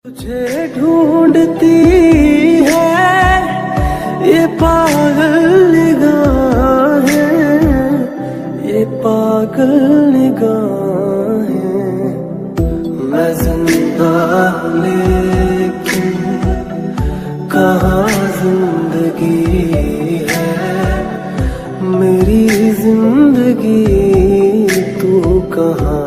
तुझे ढूंढती है ये पागल निगाहें, ये पागल निगाहें। मैं जिंदा लेकिन कहाँ जिंदगी है, मेरी जिंदगी तू कहाँ।